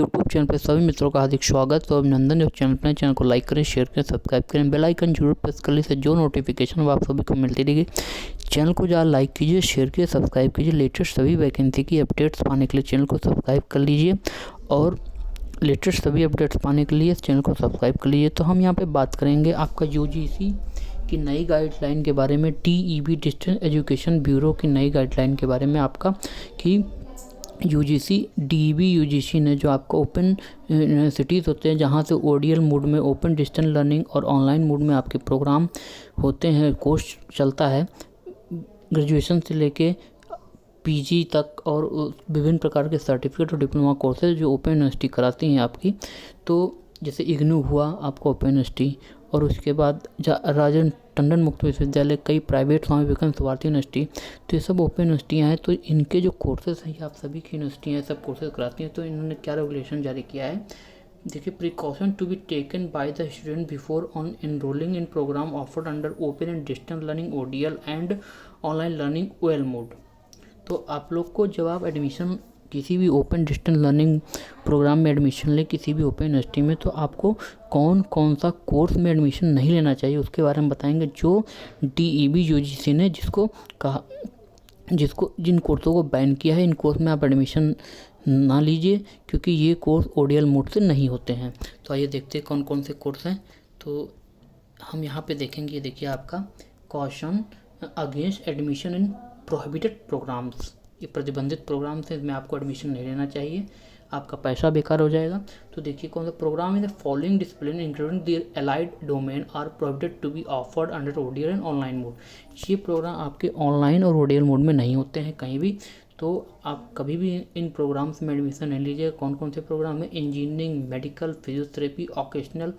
YouTube channel पर सभी मित्रों का हार्दिक स्वागत और अभिनंदन। जो चैनल को लाइक करें, शेयर करें, सब्सक्राइब करें, बेल आइकन जरूर प्रेस कर लीजिए, जो नोटिफिकेशन वो आप सभी को मिलती रहेगी। चैनल को ज़्यादा लाइक कीजिए, शेयर कीजिए, सब्सक्राइब कीजिए। लेटेस्ट सभी वैकेंसी की अपडेट्स पाने के लिए चैनल को सब्सक्राइब कर लीजिए और लेटेस्ट सभी अपडेट्स पाने के लिए चैनल को सब्सक्राइब कर लीजिए। तो हम यहाँ पर बात करेंगे आपका यूजीसी की नई गाइडलाइन के बारे में, DEB डिस्टेंस एजुकेशन ब्यूरो की नई गाइडलाइन के बारे में आपका कि यूजीसी DEB यूजीसी ने जो आपका ओपन यूनिवर्सिटीज़ होते हैं जहाँ से ODL मोड में ओपन डिस्टेंस लर्निंग और ऑनलाइन मोड में आपके प्रोग्राम होते हैं, कोर्स चलता है ग्रेजुएशन से लेके PG तक और विभिन्न प्रकार के सर्टिफिकेट और डिप्लोमा कोर्सेज जो ओपन यूनिवर्सिटी कराती हैं आपकी। तो जैसे इग्नू हुआ आपका ओपन यूनिवर्सिटी, और उसके बाद राजन टंडन मुक्त विश्वविद्यालय, कई प्राइवेट स्वामी विवेकानंद भारती यूनिवर्सिटी, तो ये सब ओपन यूनिवर्सिटियाँ हैं। तो इनके जो कोर्सेज हैं आप सभी की यूनिवर्सिटियाँ सब कोर्सेज कराती हैं। तो इन्होंने क्या रेगुलेशन जारी किया है, देखिए, precaution to be taken by the student before on enrolling in programme offered under open and distance learning ODL and online learning OL mode. तो आप लोग को जब आप एडमिशन किसी भी ओपन डिस्टेंस लर्निंग प्रोग्राम में एडमिशन ले किसी भी ओपन यूनिवर्सिटी में, तो आपको कौन कौन सा कोर्स में एडमिशन नहीं लेना चाहिए उसके बारे में बताएंगे। जो DEB यूजीसी ने जिसको कहा, जिन कोर्सों को बैन किया है, इन कोर्स में आप एडमिशन ना लीजिए क्योंकि ये कोर्स ODL मोड से नहीं होते हैं। तो आइए देखते हैं कौन कौन से कोर्स हैं। तो हम यहाँ पे देखेंगे, देखिए आपका caution against admission in prohibited programmes, ये प्रतिबंधित प्रोग्राम से इसमें आपको एडमिशन नहीं लेना चाहिए, आपका पैसा बेकार हो जाएगा। तो देखिए कौन सा programme in the following discipline including their allied domain are prohibited to be offered under ODL and online mode. ये प्रोग्राम आपके ऑनलाइन और ODL मोड में नहीं होते हैं कहीं भी, तो आप कभी भी इन प्रोग्राम्स में एडमिशन नहीं लीजिएगा। कौन कौन से प्रोग्राम है, engineering, medical, physiotherapy, occupational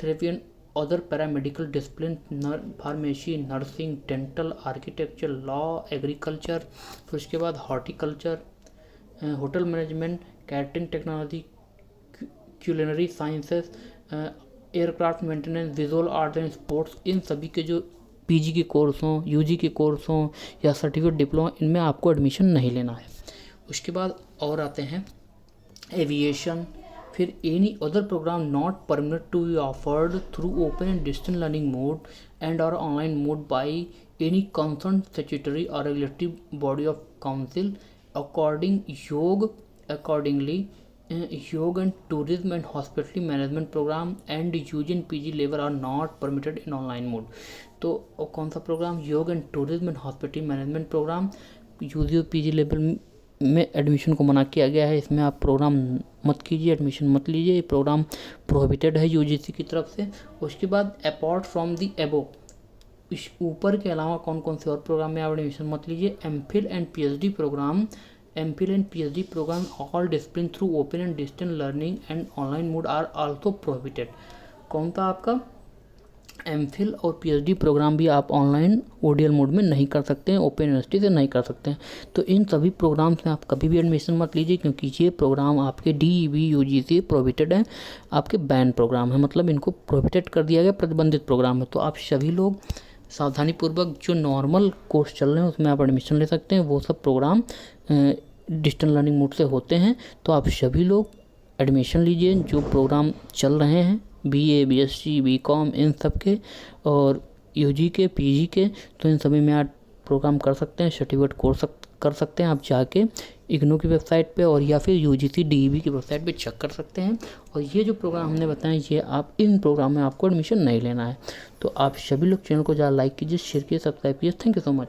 therapy and other paramedical discipline, pharmacy, nursing, dental, architecture, law, agriculture, फिर उसके बाद horticulture, hotel management, catering technology, culinary sciences, aircraft maintenance, visual arts and sports, इन सभी के जो PG के कोर्स हों, UG के कोर्स हों या सर्टिफिकेट डिप्लोमा, इनमें आपको एडमिशन नहीं लेना है। उसके बाद और आते हैं एविएशन, फिर any other programme not permitted to be offered through open and distance learning mode and और online mode by any concern statutory और regulatory body of council accordingly yoga and tourism and hospitality management programme and UG and PG level are not permitted in online mode. तो कौन सा programme, yoga and tourism and hospitality management programme UG और PG level में admission को मना किया गया है। इसमें आप प्रोग्राम मत कीजिए, एडमिशन मत लीजिए, ये प्रोग्राम प्रोहिबिटेड है UGC की तरफ से। उसके बाद अपार्ट फ्रॉम दी एबो, इस ऊपर के अलावा कौन कौन से और प्रोग्राम में आप एडमिशन मत लीजिए, MPhil and PhD programme all discipline through open and distance learning and online mode are also prohibited. कौन था आपका MPhil और PhD प्रोग्राम भी आप ऑनलाइन ODL मोड में नहीं कर सकते हैं, ओपन यूनिवर्सिटी से नहीं कर सकते हैं। तो इन सभी प्रोग्राम्स में आप कभी भी एडमिशन मत लीजिए क्योंकि ये प्रोग्राम आपके DEB UGC प्रोहिबिटेड है, आपके बैन प्रोग्राम है, मतलब इनको प्रोहिबिटेड कर दिया गया, प्रतिबंधित प्रोग्राम है। तो आप सभी लोग सावधानीपूर्वक जो नॉर्मल कोर्स चल रहे हैं उसमें आप एडमिशन ले सकते हैं, वो सब प्रोग्राम डिस्टेंस लर्निंग मोड से होते हैं। तो आप सभी लोग एडमिशन लीजिए जो प्रोग्राम चल रहे हैं, BA, BSc, BCom, इन सब के, और UG के, PG के, तो इन सभी में आप प्रोग्राम कर सकते हैं, सर्टिफिकेट कोर्स कर सकते हैं। आप जाके इग्नू की वेबसाइट पे और या फिर UGC DEB की वेबसाइट पे चेक कर सकते हैं। और ये जो प्रोग्राम हमने बताया, ये आप इन प्रोग्राम में आपको एडमिशन नहीं लेना है। तो आप सभी लोग चैनल को ज़्यादा लाइक कीजिए, शेयर कीजिए, सब्सक्राइब कीजिए। Thank you so much.